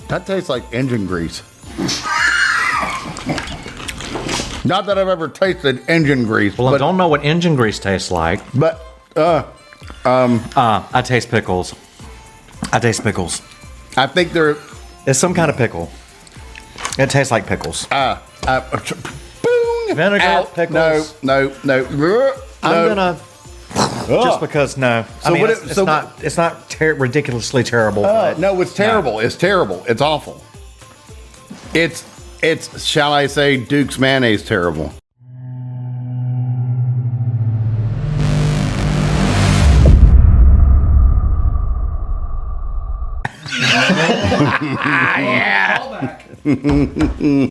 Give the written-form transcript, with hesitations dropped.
That tastes like engine grease. Not that I've ever tasted engine grease. Well, I but, don't know what engine grease tastes like. But, I taste pickles. I taste pickles. I think they're... It's some kind of pickle. It tastes like pickles. boom! Vinegar, Out. pickles. No. I'm gonna just because no. So what it- so it's not ridiculously terrible. but No, it's terrible. It's terrible. It's awful. It's, shall I say, Duke's mayonnaise terrible. Callback.